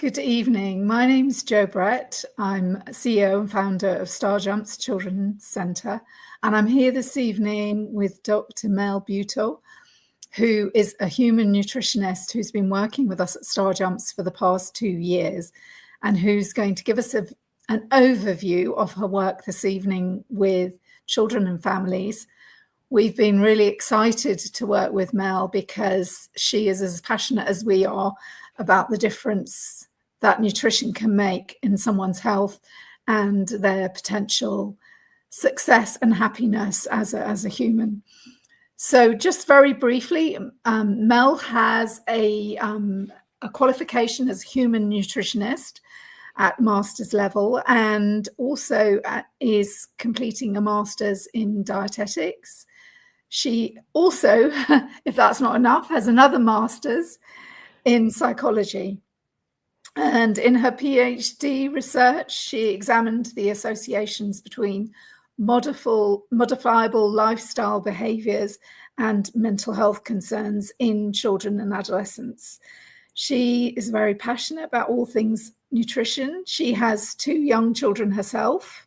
Good evening. My name's Jo Brett. I'm CEO and founder of Star Jumps Children's Centre, and I'm here this evening with Dr. Mel Bujtor, who is a human nutritionist who's been working with us at Star Jumps for the past 2 years, and who's going to give us an overview of her work this evening with children and families. We've been really excited to work with Mel because she is as passionate as we are about the difference that nutrition can make in someone's health and their potential success and happiness as a human. So just very briefly, Mel has a qualification as a human nutritionist at master's level, and also is completing a master's in dietetics. She also, if that's not enough, has another master's in psychology. And in her PhD research, she examined the associations between modifiable lifestyle behaviors and mental health concerns in children and adolescents. She is very passionate about all things nutrition. She has 2 young children herself,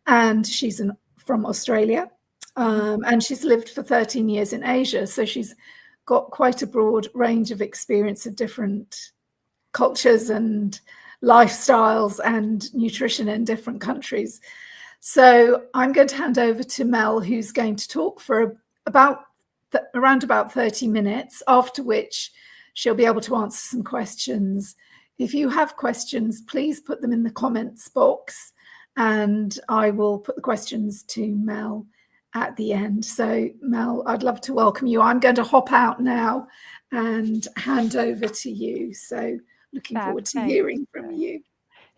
and she's from Australia. And she's lived for 13 years in Asia, so she's got quite a broad range of experience of different cultures and lifestyles and nutrition in different countries. So I'm going to hand over to Mel, who's going to talk for around about 30 minutes, after which she'll be able to answer some questions. If you have questions, please put them in the comments box, and I will put the questions to Mel at the end. So Mel, I'd love to welcome you. I'm going to hop out now and hand over to you. So looking forward to hearing from you.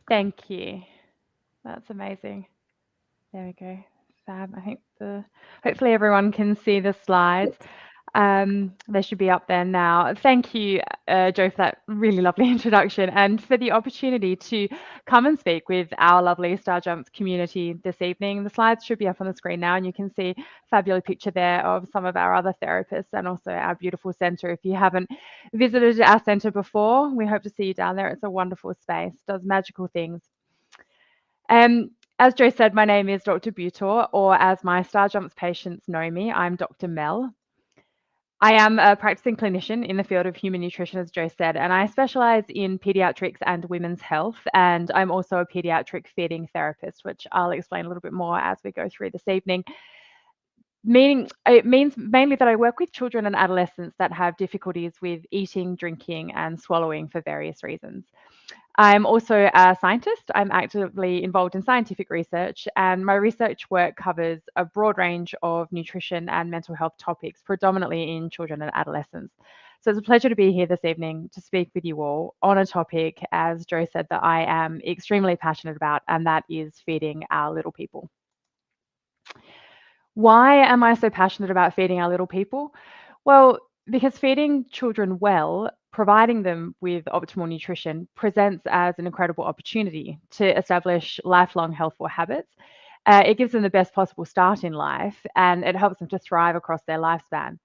Thank you. That's amazing. There we go. Fab. I think hopefully everyone can see the slides. They should be up there now. Thank you, Jo, for that really lovely introduction and for the opportunity to come and speak with our lovely Star Jumps community this evening. The slides should be up on the screen now, and you can see a fabulous picture there of some of our other therapists and also our beautiful centre. If you haven't visited our centre before, we hope to see you down there. It's a wonderful space, does magical things. As Jo said, my name is Dr. Bujtor, or as my Star Jumps patients know me, I'm Dr. Mel. I am a practicing clinician in the field of human nutrition, as Jo said, and I specialise in paediatrics and women's health, and I'm also a paediatric feeding therapist, which I'll explain a little bit more as we go through this evening. It means mainly that I work with children and adolescents that have difficulties with eating, drinking, and swallowing for various reasons. I'm also a scientist. I'm actively involved in scientific research, and my research work covers a broad range of nutrition and mental health topics, predominantly in children and adolescents. So it's a pleasure to be here this evening to speak with you all on a topic, as Jo said, that I am extremely passionate about, and that is feeding our little people. Why am I so passionate about feeding our little people? Well, because feeding children well, providing them with optimal nutrition, presents as an incredible opportunity to establish lifelong healthful habits. It gives them the best possible start in life, and it helps them to thrive across their lifespan.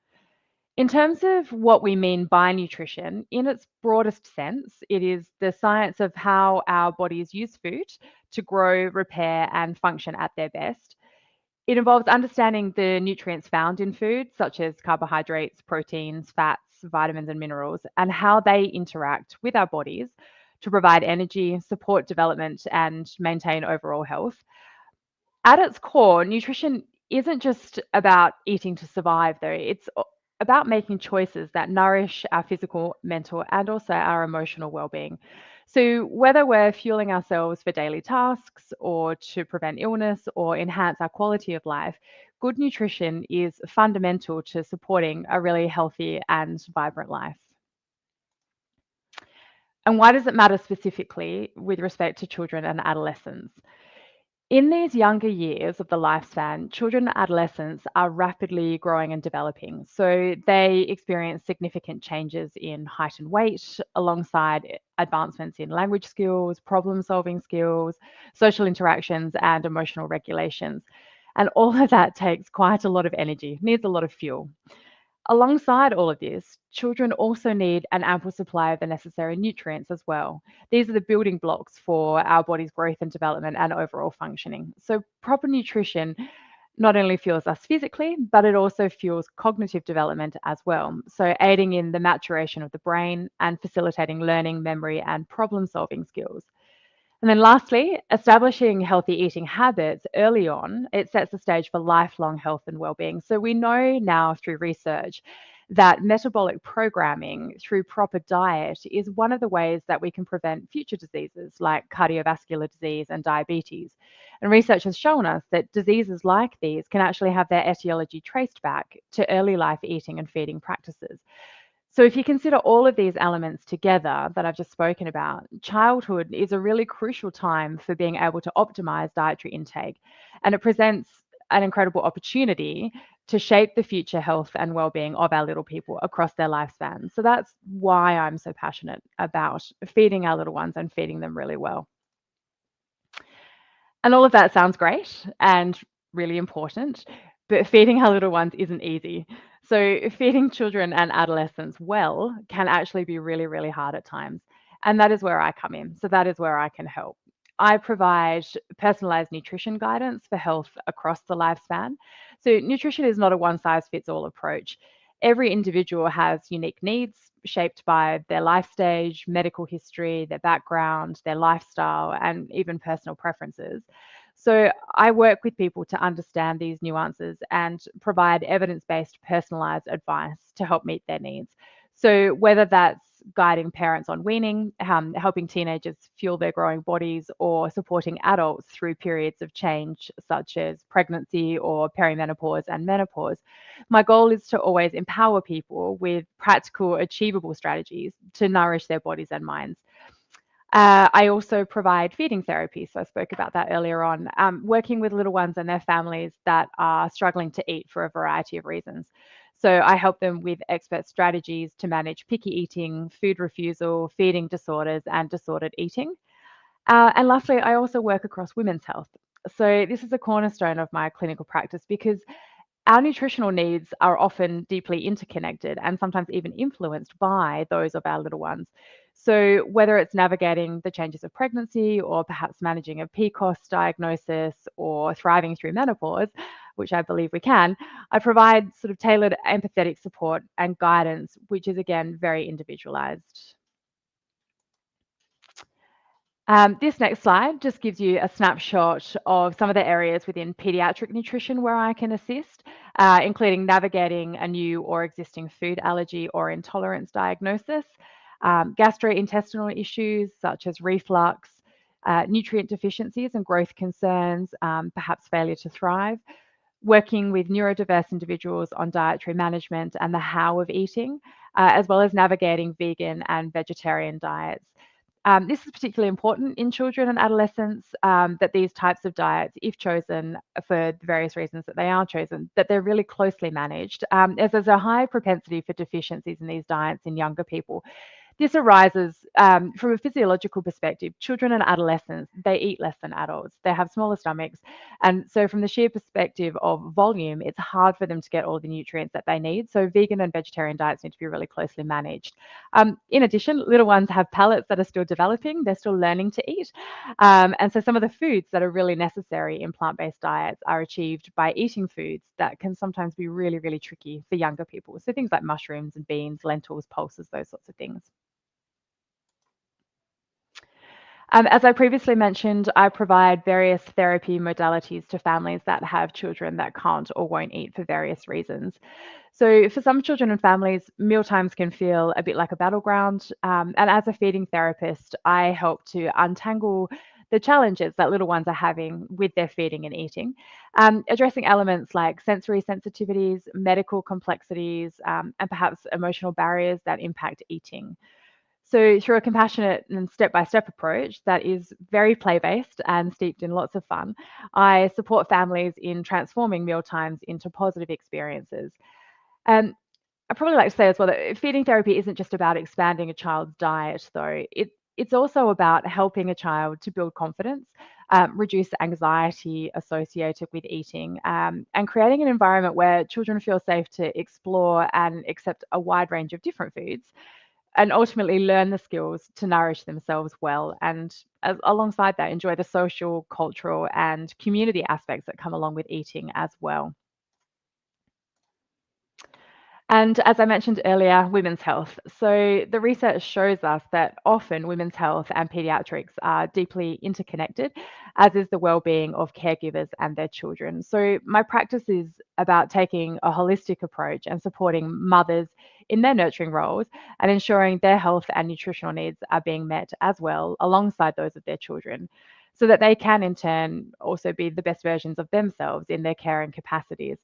In terms of what we mean by nutrition, in its broadest sense, it is the science of how our bodies use food to grow, repair, and function at their best. It involves understanding the nutrients found in food, such as carbohydrates, proteins, fats, vitamins, and minerals, and how they interact with our bodies to provide energy, support development, and maintain overall health. At its core, nutrition isn't just about eating to survive, though. It's about making choices that nourish our physical, mental, and also our emotional well-being. So whether we're fueling ourselves for daily tasks or to prevent illness or enhance our quality of life, good nutrition is fundamental to supporting a really healthy and vibrant life. And why does it matter specifically with respect to children and adolescents? In these younger years of the lifespan, children and adolescents are rapidly growing and developing. So they experience significant changes in height and weight, alongside advancements in language skills, problem-solving skills, social interactions, and emotional regulations. And all of that takes quite a lot of energy, needs a lot of fuel. Alongside all of this, children also need an ample supply of the necessary nutrients as well. These are the building blocks for our body's growth and development and overall functioning. So, proper nutrition not only fuels us physically, but it also fuels cognitive development as well. So, aiding in the maturation of the brain and facilitating learning, memory, and problem solving skills. And then lastly, establishing healthy eating habits early on, it sets the stage for lifelong health and well-being. So we know now through research that metabolic programming through proper diet is one of the ways that we can prevent future diseases like cardiovascular disease and diabetes. And research has shown us that diseases like these can actually have their etiology traced back to early life eating and feeding practices. So, if you consider all of these elements together that I've just spoken about, childhood is a really crucial time for being able to optimize dietary intake. And it presents an incredible opportunity to shape the future health and well-being of our little people across their lifespan. So that's why I'm so passionate about feeding our little ones and feeding them really well. And all of that sounds great and really important, but feeding our little ones isn't easy. So, feeding children and adolescents well can actually be really, really hard at times. And that is where I come in. So, that is where I can help. I provide personalized nutrition guidance for health across the lifespan. So, nutrition is not a one size fits all approach. Every individual has unique needs shaped by their life stage, medical history, their background, their lifestyle, and even personal preferences. So, I work with people to understand these nuances and provide evidence based, personalized advice to help meet their needs. So, whether that's guiding parents on weaning, helping teenagers fuel their growing bodies, or supporting adults through periods of change, such as pregnancy or perimenopause and menopause, my goal is to always empower people with practical, achievable strategies to nourish their bodies and minds. I also provide feeding therapy. So I spoke about that earlier on, working with little ones and their families that are struggling to eat for a variety of reasons. So I help them with expert strategies to manage picky eating, food refusal, feeding disorders, and disordered eating. And lastly, I also work across women's health. So this is a cornerstone of my clinical practice because our nutritional needs are often deeply interconnected and sometimes even influenced by those of our little ones. So, whether it's navigating the changes of pregnancy or perhaps managing a PCOS diagnosis or thriving through menopause, which I believe we can, I provide sort of tailored empathetic support and guidance, which is again very individualized. This next slide just gives you a snapshot of some of the areas within paediatric nutrition where I can assist, including navigating a new or existing food allergy or intolerance diagnosis, gastrointestinal issues such as reflux, nutrient deficiencies and growth concerns, perhaps failure to thrive, working with neurodiverse individuals on dietary management and the how of eating, as well as navigating vegan and vegetarian diets. This is particularly important in children and adolescents, that these types of diets, if chosen for the various reasons that they are chosen, that they're really closely managed, as there's a high propensity for deficiencies in these diets in younger people. This arises from a physiological perspective. Children and adolescents, they eat less than adults. They have smaller stomachs. And so from the sheer perspective of volume, it's hard for them to get all the nutrients that they need. So vegan and vegetarian diets need to be really closely managed. In addition, little ones have palates that are still developing. They're still learning to eat. And so some of the foods that are really necessary in plant-based diets are achieved by eating foods that can sometimes be really, really tricky for younger people. So things like mushrooms and beans, lentils, pulses, those sorts of things. As I previously mentioned, I provide various therapy modalities to families that have children that can't or won't eat for various reasons. So, for some children and families, mealtimes can feel a bit like a battleground. And as a feeding therapist, I help to untangle the challenges that little ones are having with their feeding and eating, addressing elements like sensory sensitivities, medical complexities, and perhaps emotional barriers that impact eating. So, through a compassionate and step by step approach that is very play based and steeped in lots of fun, I support families in transforming mealtimes into positive experiences. And I probably like to say as well that feeding therapy isn't just about expanding a child's diet, though. It's also about helping a child to build confidence, reduce anxiety associated with eating, and creating an environment where children feel safe to explore and accept a wide range of different foods, and ultimately learn the skills to nourish themselves well, and alongside that enjoy the social, cultural and community aspects that come along with eating as well. And as I mentioned earlier, women's health. So the research shows us that often women's health and paediatrics are deeply interconnected, as is the well-being of caregivers and their children. So my practice is about taking a holistic approach and supporting mothers in their nurturing roles and ensuring their health and nutritional needs are being met as well alongside those of their children, so that they can in turn also be the best versions of themselves in their caring capacities.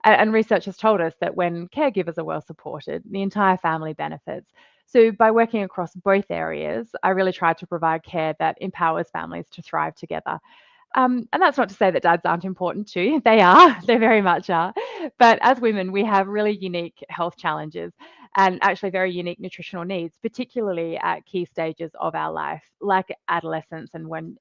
And research has told us that when caregivers are well supported, the entire family benefits. So by working across both areas, I really try to provide care that empowers families to thrive together. And that's not to say that dads aren't important too. They are, they very much are. But as women, we have really unique health challenges and actually very unique nutritional needs, particularly at key stages of our life, like adolescence and when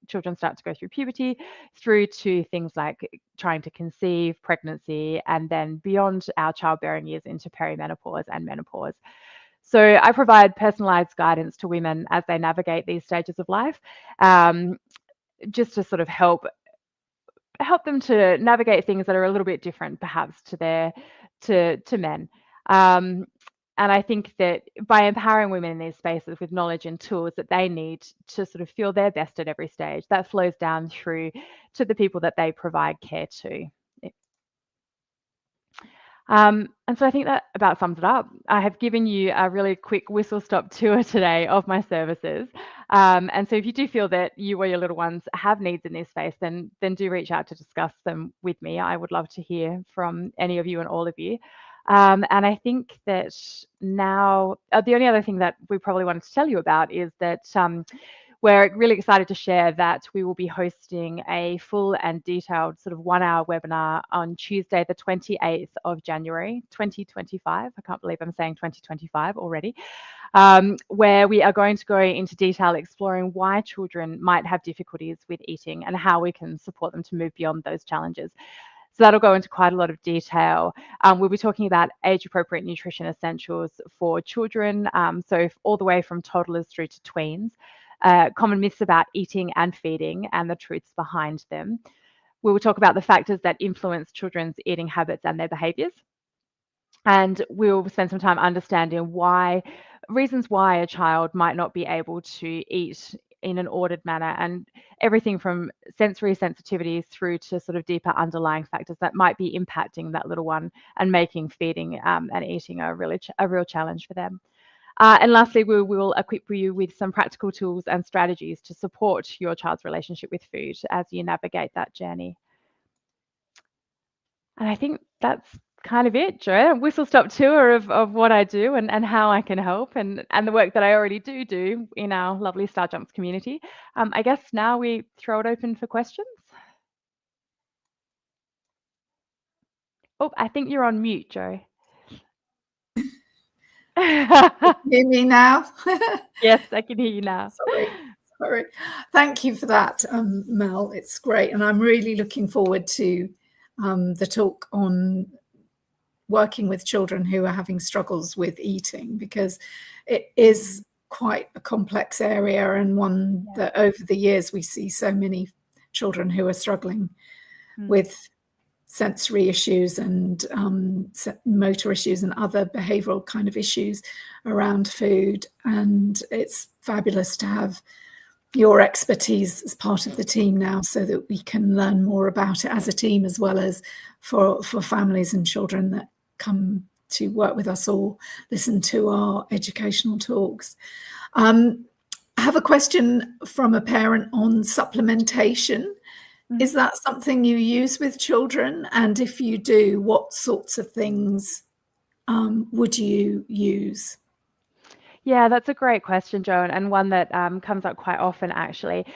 children start to go through puberty, through to things like trying to conceive, pregnancy, and then beyond our childbearing years into perimenopause and menopause. So I provide personalized guidance to women as they navigate these stages of life. Just to sort of help them to navigate things that are a little bit different perhaps to their to men. Um, and I think that by empowering women in these spaces with knowledge and tools that they need to sort of feel their best at every stage, that flows down through to the people that they provide care to. And so I think that about sums it up. I have given you a really quick whistle-stop tour today of my services. And so if you do feel that you or your little ones have needs in this space, then do reach out to discuss them with me. I would love to hear from any of you and all of you. And I think that now, the only other thing that we probably wanted to tell you about is that we're really excited to share that we will be hosting a full and detailed sort of 1-hour webinar on Tuesday, the 28th of January, 2025. I can't believe I'm saying 2025 already, where we are going to go into detail exploring why children might have difficulties with eating and how we can support them to move beyond those challenges. So that'll go into quite a lot of detail. We'll be talking about age-appropriate nutrition essentials for children, so all the way from toddlers through to tweens. Common myths about eating and feeding and the truths behind them. We will talk about the factors that influence children's eating habits and their behaviours. And we'll spend some time understanding reasons why a child might not be able to eat in an ordered manner, and everything from sensory sensitivities through to sort of deeper underlying factors that might be impacting that little one and making feeding and eating a real challenge for them. And lastly, we will equip you with some practical tools and strategies to support your child's relationship with food as you navigate that journey. And I think that's kind of it, Jo. A whistle-stop tour of what I do and how I can help and the work that I already do in our lovely Star Jumps community. I guess now we throw it open for questions. Oh, I think you're on mute, Jo. Hear me now? Yes, I can hear you now. Sorry. Thank you for that, Mel. It's great. And I'm really looking forward to the talk on working with children who are having struggles with eating, because it is quite a complex area and one that over the years we see so many children who are struggling with sensory issues and motor issues and other behavioral kind of issues around food. And it's fabulous to have your expertise as part of the team now, so that we can learn more about it as a team, as well as for families and children that come to work with us or listen to our educational talks. I have a question from a parent on supplementation. Is that something you use with children? And if you do, what sorts of things would you use? Yeah, that's a great question, Joan, and one that comes up quite often, actually.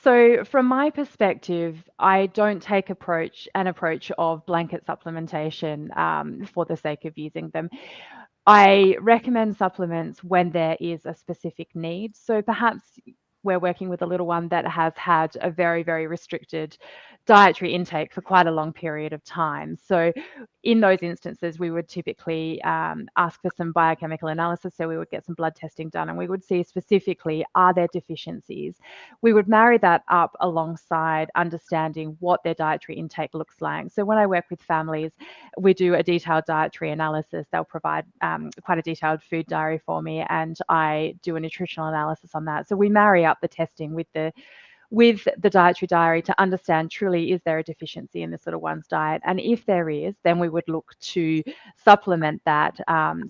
So from my perspective, I don't take an approach of blanket supplementation for the sake of using them. I recommend supplements when there is a specific need. So perhaps we're working with a little one that has had a very, very restricted dietary intake for quite a long period of time. So in those instances, we would typically ask for some biochemical analysis. So we would get some blood testing done, and we would see specifically, are there deficiencies? We would marry that up alongside understanding what their dietary intake looks like. So when I work with families, we do a detailed dietary analysis. They'll provide quite a detailed food diary for me, and I do a nutritional analysis on that. So we marry up the testing with the dietary diary to understand truly, is there a deficiency in this little one's diet? And if there is, then we would look to supplement that.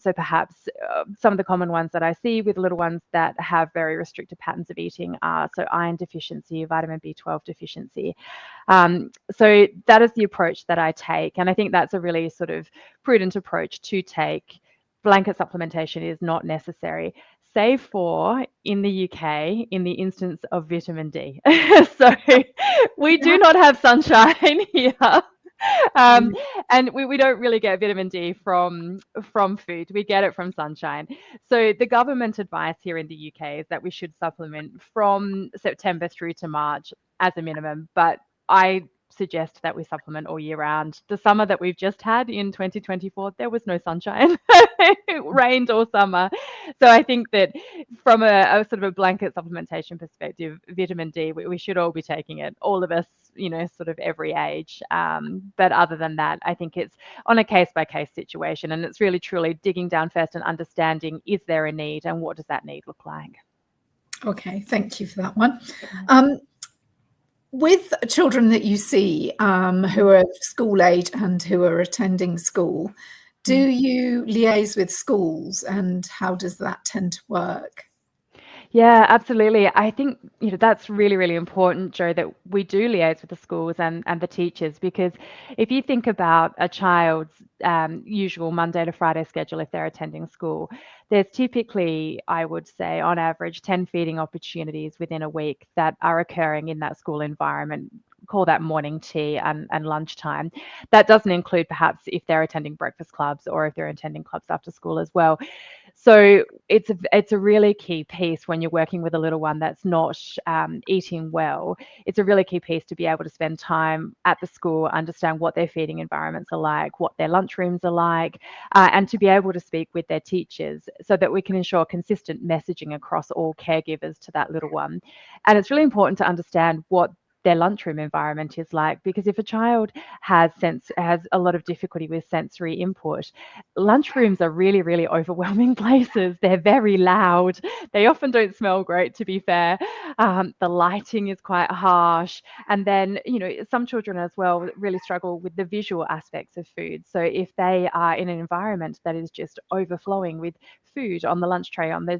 So perhaps some of the common ones that I see with little ones that have very restricted patterns of eating are iron deficiency, vitamin B12 deficiency. So that is the approach that I take. And I think that's a really sort of prudent approach to take. Blanket supplementation is not necessary, save for in the UK in the instance of vitamin D. So we do not have sunshine here. And we don't really get vitamin D from food. We get it from sunshine. So the government advice here in the UK is that we should supplement from September through to March as a minimum. But I suggest that we supplement all year round. The summer that we've just had in 2024, there was no sunshine. It rained all summer. So I think that from a sort of a blanket supplementation perspective, vitamin D, we should all be taking it, all of us, sort of every age. But other than that, I think it's on a case-by-case situation, and it's really truly digging down first and understanding, is there a need and what does that need look like? Okay, thank you for that one. With children that you see who are school age and who are attending school, do you liaise with schools, and how does that tend to work? Yeah, absolutely. I think that's really, really important, Jo, that we do liaise with the schools and the teachers, because if you think about a child's usual Monday to Friday schedule, if they're attending school, there's typically, I would say, on average, 10 feeding opportunities within a week that are occurring in that school environment. Call that morning tea and lunchtime. That doesn't include perhaps if they're attending breakfast clubs or if they're attending clubs after school as well. So it's a really key piece when you're working with a little one that's not eating well. It's a really key piece to be able to spend time at the school, understand what their feeding environments are like, what their lunchrooms are like, and to be able to speak with their teachers so that we can ensure consistent messaging across all caregivers to that little one. And it's really important to understand what their lunchroom environment is like, because if a child has a lot of difficulty with sensory input, lunchrooms are really, really overwhelming places. They're very loud. They often don't smell great, to be fair. The lighting is quite harsh. And then, some children as well really struggle with the visual aspects of food. So if they are in an environment that is just overflowing with food on the lunch tray, on their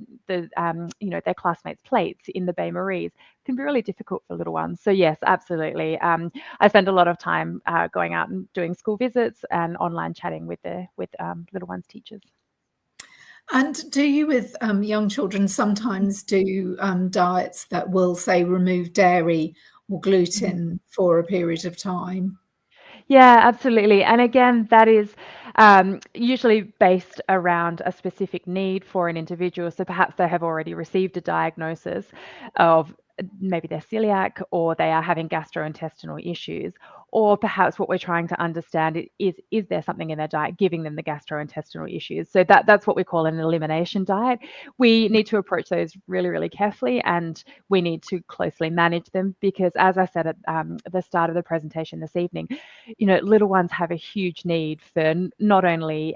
classmates' plates in the bain-maries, can be really difficult for little ones. So yes, absolutely. I spend a lot of time going out and doing school visits and online chatting with little ones' teachers. And do you, with young children, sometimes do diets that will, say, remove dairy or gluten for a period of time? Yeah, absolutely. And again, that is usually based around a specific need for an individual. So perhaps they have already received a diagnosis of maybe they're celiac, or they are having gastrointestinal issues, or perhaps what we're trying to understand is there something in their diet giving them the gastrointestinal issues. So that's what we call an elimination diet. We need to approach those really, really carefully, and we need to closely manage them, because as I said at the start of the presentation this evening, little ones have a huge need for not only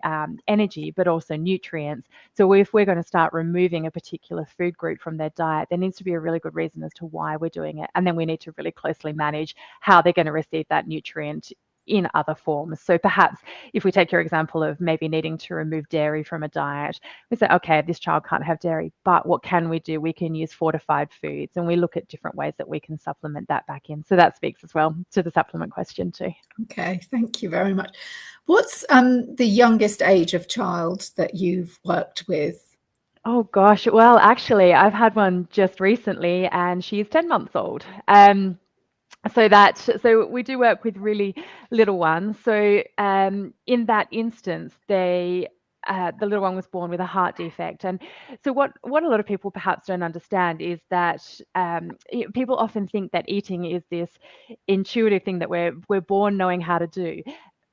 energy, but also nutrients. So if we're going to start removing a particular food group from their diet, there needs to be a really good reason as to why we're doing it. And then we need to really closely manage how they're going to receive that nutrient in other forms. So perhaps if we take your example of maybe needing to remove dairy from a diet, we say, okay, this child can't have dairy, but what can we do? We can use fortified foods, and we look at different ways that we can supplement that back in. So that speaks as well to the supplement question too. Okay, thank you very much. What's the youngest age of child that you've worked with? Oh gosh, well, actually, I've had one just recently, and she's 10 months old. So we do work with really little ones. So in that instance, they the little one was born with a heart defect. And so what a lot of people perhaps don't understand is that people often think that eating is this intuitive thing that we're born knowing how to do,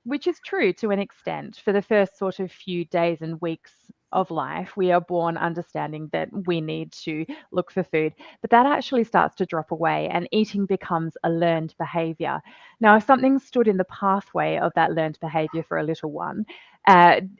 which is true to an extent. For the first sort of few days and weeks of life, we are born understanding that we need to look for food, but that actually starts to drop away and eating becomes a learned behavior. Now, if something stood in the pathway of that learned behavior for a little one,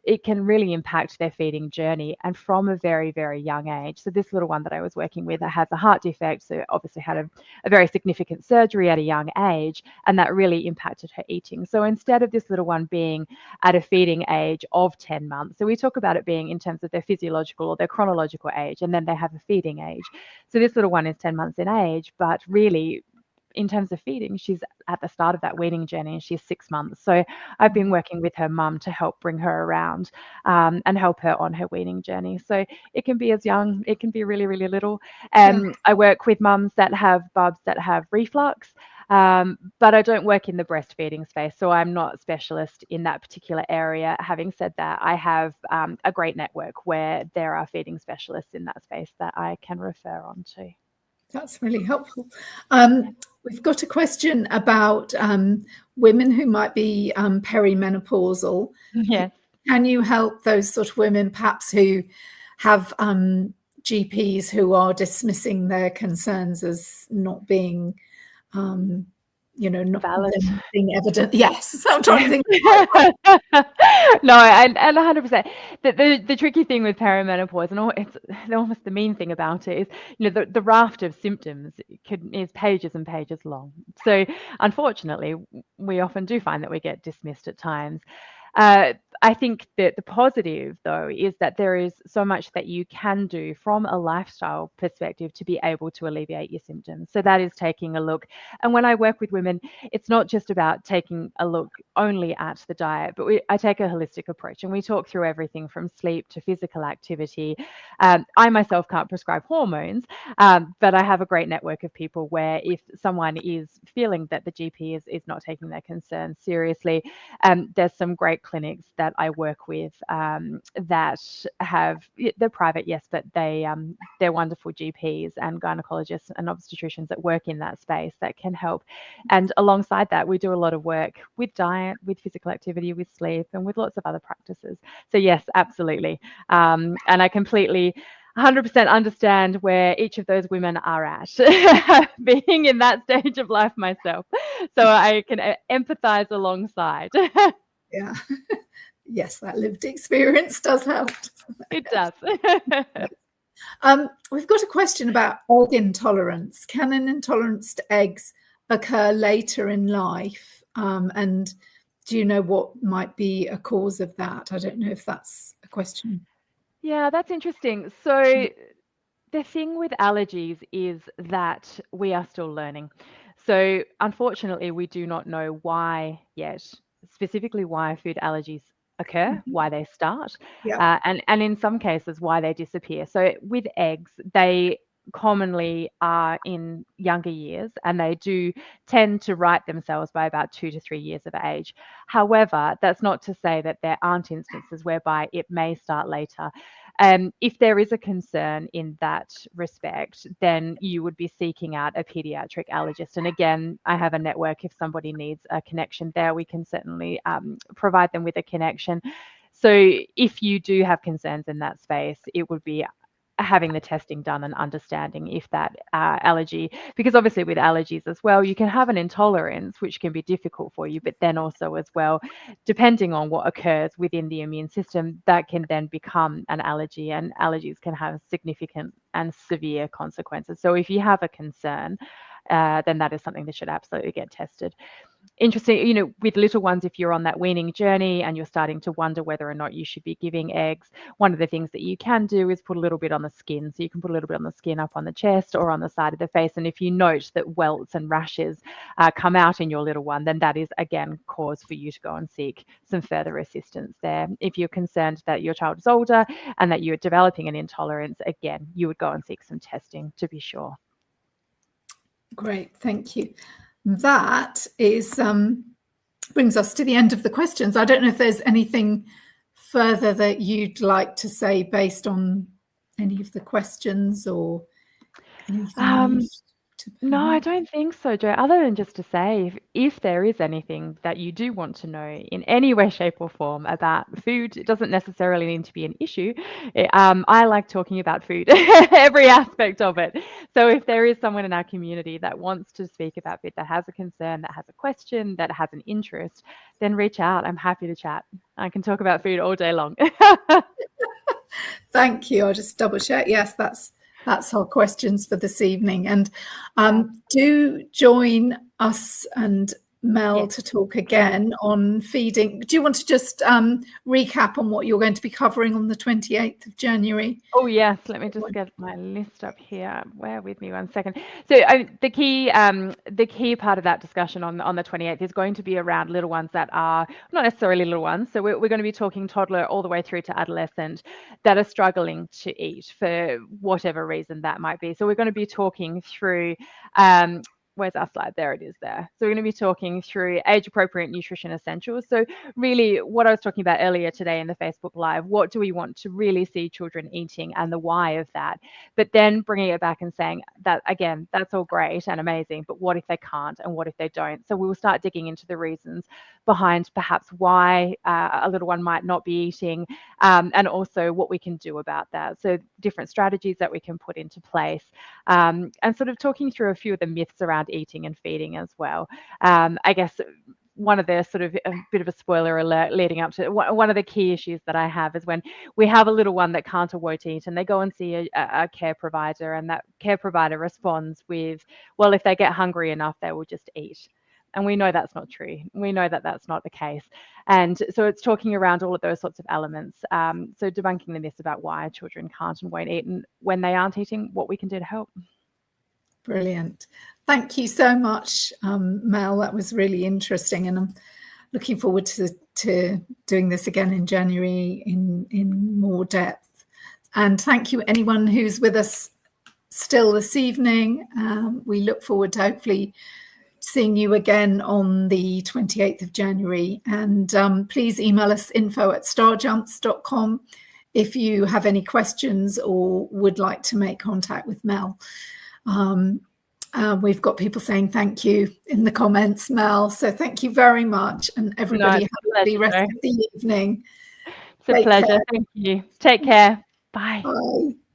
it can really impact their feeding journey, and from a very, very young age. So this little one that I was working with has a heart defect, so obviously had a very significant surgery at a young age, and that really impacted her eating. So instead of this little one being at a feeding age of 10 months, so we talk about it being in terms of their physiological or their chronological age, and then they have a feeding age. So this little one is 10 months in age, but really, in terms of feeding, she's at the start of that weaning journey and she's 6 months. So I've been working with her mum to help bring her around and help her on her weaning journey. So it can be as young, it can be really, really little. I work with mums that have bubs that have reflux, but I don't work in the breastfeeding space, so I'm not a specialist in that particular area. Having said that, I have a great network where there are feeding specialists in that space that I can refer on to. That's really helpful. We've got a question about women who might be perimenopausal. Yes. Can you help those sort of women, perhaps who have GPs who are dismissing their concerns as not being, not valid, being evident? Yes, I'm trying to think. No, and 100%. The tricky thing with perimenopause, and it's almost the mean thing about it, is the raft of symptoms is pages and pages long. So unfortunately, we often do find that we get dismissed at times. I think that the positive, though, is that there is so much that you can do from a lifestyle perspective to be able to alleviate your symptoms. So that is taking a look. And when I work with women, it's not just about taking a look only at the diet, but I take a holistic approach and we talk through everything from sleep to physical activity. I myself can't prescribe hormones, but I have a great network of people where if someone is feeling that the GP is not taking their concerns seriously, there's some great clinics that I work with that they're private, yes, but they're wonderful GPs and gynecologists and obstetricians that work in that space that can help. And alongside that, we do a lot of work with diet, with physical activity, with sleep, and with lots of other practices. So yes, absolutely. And I completely 100% understand where each of those women are at, being in that stage of life myself. So I can empathize alongside. Yeah. Yes, that lived experience does help. It does. We've got a question about egg intolerance. Can an intolerance to eggs occur later in life? And do you know what might be a cause of that? I don't know if that's a question. Yeah, that's interesting. So the thing with allergies is that we are still learning. So unfortunately, we do not know why yet, specifically why food allergies occur, why they start, and in some cases why they disappear. So with eggs, they commonly are in younger years and they do tend to right themselves by about 2 to 3 years of age. However, that's not to say that there aren't instances whereby it may start later. If there is a concern in that respect, then you would be seeking out a paediatric allergist. And again, I have a network. If somebody needs a connection there, we can certainly provide them with a connection. So if you do have concerns in that space, it would be having the testing done and understanding if that allergy, because obviously with allergies as well, you can have an intolerance, which can be difficult for you, but then also as well, depending on what occurs within the immune system, that can then become an allergy, and allergies can have significant and severe consequences. So if you have a concern, then that is something that should absolutely get tested. Interesting, with little ones, if you're on that weaning journey and you're starting to wonder whether or not you should be giving eggs, one of the things that you can do is put a little bit on the skin. So you can put a little bit on the skin up on the chest or on the side of the face. And if you note that welts and rashes come out in your little one, then that is, again, cause for you to go and seek some further assistance there. If you're concerned that your child is older and that you're developing an intolerance, again, you would go and seek some testing to be sure. Great, thank you. That is brings us to the end of the questions. I don't know if there's anything further that you'd like to say based on any of the questions or anything? No, I don't think so, Jo, other than just to say, if there is anything that you do want to know in any way, shape, or form about food, it doesn't necessarily need to be an issue. I like talking about food, every aspect of it. So if there is someone in our community that wants to speak about food, that has a concern, that has a question, that has an interest, then reach out. I'm happy to chat. I can talk about food all day long. Thank you. I'll just double check. Yes, that's our questions for this evening. And do join us and Mel to talk again on feeding. Do you want to just recap on what you're going to be covering on the 28th of January? Oh, yes. Let me just get my list up here. Bear with me 1 second. So the key part of that discussion on the 28th is going to be around little ones that are not necessarily little ones. So we're going to be talking toddler all the way through to adolescent that are struggling to eat for whatever reason that might be. So we're going to be talking through where's our slide? There it is there. So we're going to be talking through age-appropriate nutrition essentials. So really what I was talking about earlier today in the Facebook Live, what do we want to really see children eating and the why of that? But then bringing it back and saying that, again, that's all great and amazing, but what if they can't and what if they don't? So we will start digging into the reasons behind perhaps why a little one might not be eating and also what we can do about that. So different strategies that we can put into place and sort of talking through a few of the myths around eating and feeding as well. I guess one of the sort of a bit of a spoiler alert leading up to one of the key issues that I have is when we have a little one that can't or won't eat and they go and see a care provider and that care provider responds with, well, if they get hungry enough, they will just eat. And we know that's not true. We know that that's not the case. And so it's talking around all of those sorts of elements. So debunking the myths about why children can't and won't eat and when they aren't eating, what we can do to help. Brilliant. Thank you so much, Mel. That was really interesting. And I'm looking forward to doing this again in January in more depth. And thank you, anyone who's with us still this evening. We look forward to hopefully seeing you again on the 28th of January. And please email us info@starjumps.com if you have any questions or would like to make contact with Mel. We've got people saying thank you in the comments, Mel. So thank you very much. And everybody have a lovely rest of the evening. It's a pleasure. Thank you. Take care. Bye. Bye.